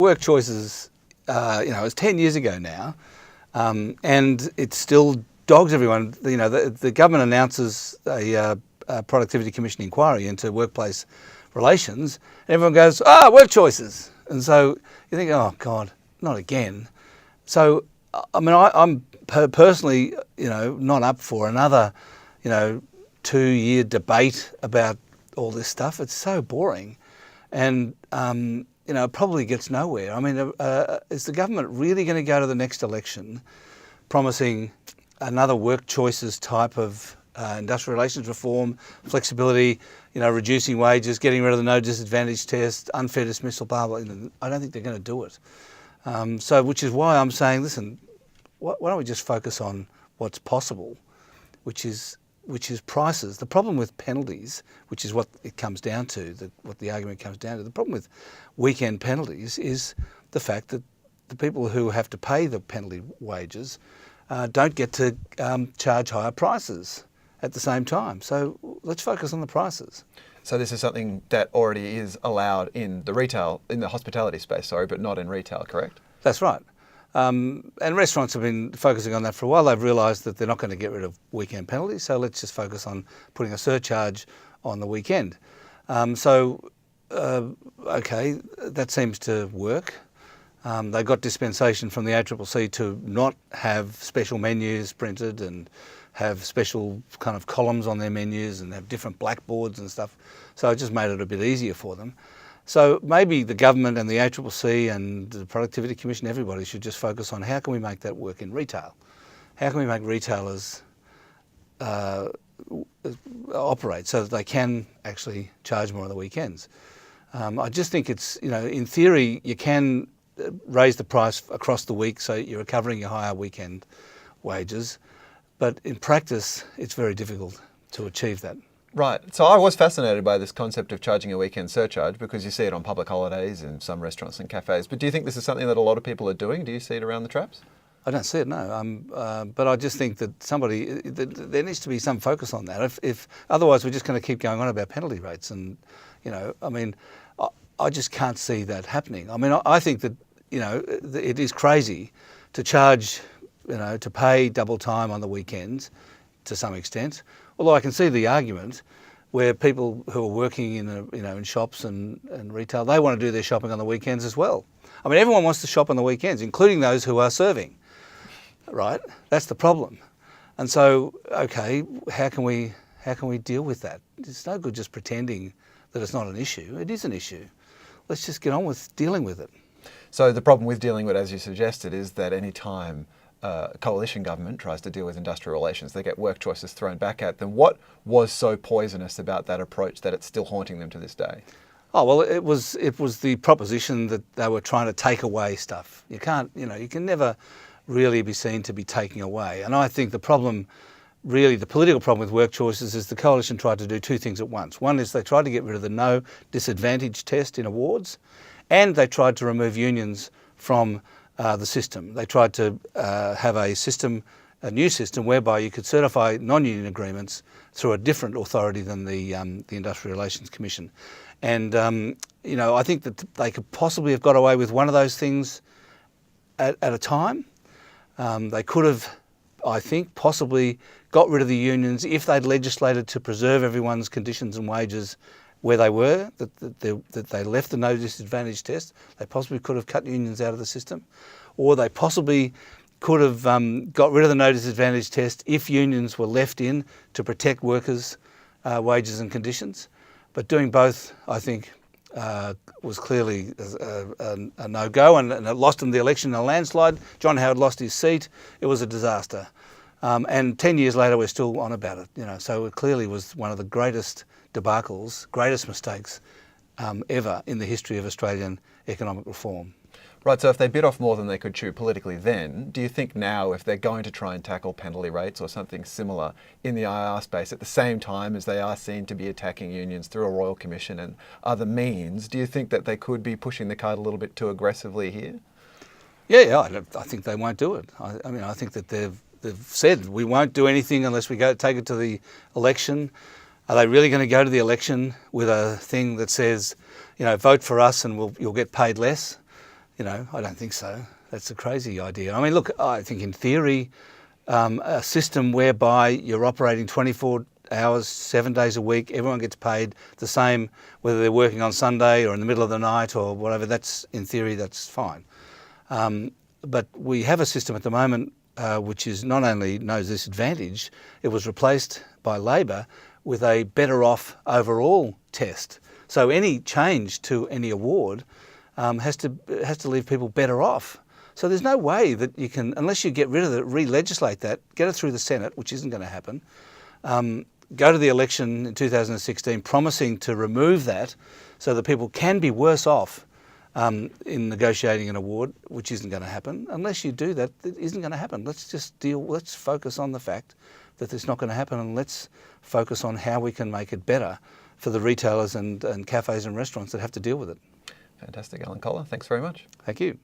work choices, it's 10 years ago now, and it still dogs everyone. The government announces a Productivity Commission inquiry into workplace relations, and everyone goes, work choices. And so you think, oh God, not again. So, I mean, I'm personally, not up for another, 2-year debate about all this stuff. It's so boring, and it probably gets nowhere. I mean, is the government really going to go to the next election promising another work choices type of industrial relations reform, flexibility, reducing wages, getting rid of the no disadvantage test, unfair dismissal, blah, blah. I don't think they're going to do it. Which is why I'm saying, listen, why don't we just focus on what's possible, which is prices. The problem with penalties, which is what it comes down to, what the argument comes down to, the problem with weekend penalties is the fact that the people who have to pay the penalty wages don't get to charge higher prices at the same time. So let's focus on the prices. So this is something that already is allowed in the hospitality space, but not in retail, correct? That's right. And restaurants have been focusing on that for a while. They've realised that they're not going to get rid of weekend penalties, so let's just focus on putting a surcharge on the weekend. Okay, that seems to work. They got dispensation from the ACCC to not have special menus printed and have special kind of columns on their menus and have different blackboards and stuff. So it just made it a bit easier for them. So maybe the government and the ACCC and the Productivity Commission, everybody should just focus on how can we make that work in retail? How can we make retailers operate so that they can actually charge more on the weekends? I just think it's, in theory, you can raise the price across the week so you're recovering your higher weekend wages. But in practice, it's very difficult to achieve that. Right. So I was fascinated by this concept of charging a weekend surcharge because you see it on public holidays in some restaurants and cafes. But do you think this is something that a lot of people are doing? Do you see it around the traps? I don't see it, no. But I just think that there needs to be some focus on that. If otherwise, we're just going to keep going on about penalty rates. And, I just can't see that happening. I mean, I think that, it is crazy to charge, to pay double time on the weekends to some extent. Although I can see the argument where people who are working in shops and retail, they want to do their shopping on the weekends as well. I mean, everyone wants to shop on the weekends, including those who are serving, right? That's the problem. And so, okay, how can we deal with that? It's no good just pretending that it's not an issue. It is an issue. Let's just get on with dealing with it. So the problem with dealing with it, as you suggested, is that any time coalition government tries to deal with industrial relations, they get work choices thrown back at them. What was so poisonous about that approach that it's still haunting them to this day? Oh, well, it was the proposition that they were trying to take away stuff. You can't, you can never really be seen to be taking away. And I think the problem, really the political problem with work choices is the coalition tried to do two things at once. One is they tried to get rid of the no disadvantage test in awards, and they tried to remove unions from the system. They tried to have a new system whereby you could certify non-union agreements through a different authority than the Industrial Relations Commission. And, I think that they could possibly have got away with one of those things at a time. They could have, I think, possibly got rid of the unions if they'd legislated to preserve everyone's conditions and wages where they were, that they left the no disadvantage test. They possibly could have cut unions out of the system, or they possibly could have got rid of the no disadvantage test if unions were left in to protect workers' wages and conditions. But doing both, I think, was clearly a no-go, and it lost them the election in a landslide. John Howard lost his seat. It was a disaster. And 10 years later, we're still on about it. So it clearly was one of the greatest debacles, greatest mistakes ever in the history of Australian economic reform. Right, so if they bit off more than they could chew politically then, do you think now if they're going to try and tackle penalty rates or something similar in the IR space at the same time as they are seen to be attacking unions through a Royal Commission and other means, do you think that they could be pushing the cart a little bit too aggressively here? Yeah, I think they won't do it. I think that they've said we won't do anything unless we take it to the election. Are they really going to go to the election with a thing that says, vote for us and you'll get paid less? I don't think so. That's a crazy idea. I mean, look, I think in theory, a system whereby you're operating 24 hours, 7 days a week, everyone gets paid the same, whether they're working on Sunday or in the middle of the night or whatever, in theory, that's fine. But we have a system at the moment which is not only no disadvantage, it was replaced by Labor with a better off overall test. So any change to any award has to leave people better off. So there's no way that you can, unless you get rid of it, re-legislate that, get it through the Senate, which isn't going to happen, go to the election in 2016 promising to remove that so that people can be worse off in negotiating an award, which isn't going to happen. Unless you do that, it isn't going to happen. Let's focus on the fact that it's not going to happen, and let's focus on how we can make it better for the retailers and cafes and restaurants that have to deal with it. Fantastic, Alan Kohler. Thanks very much. Thank you.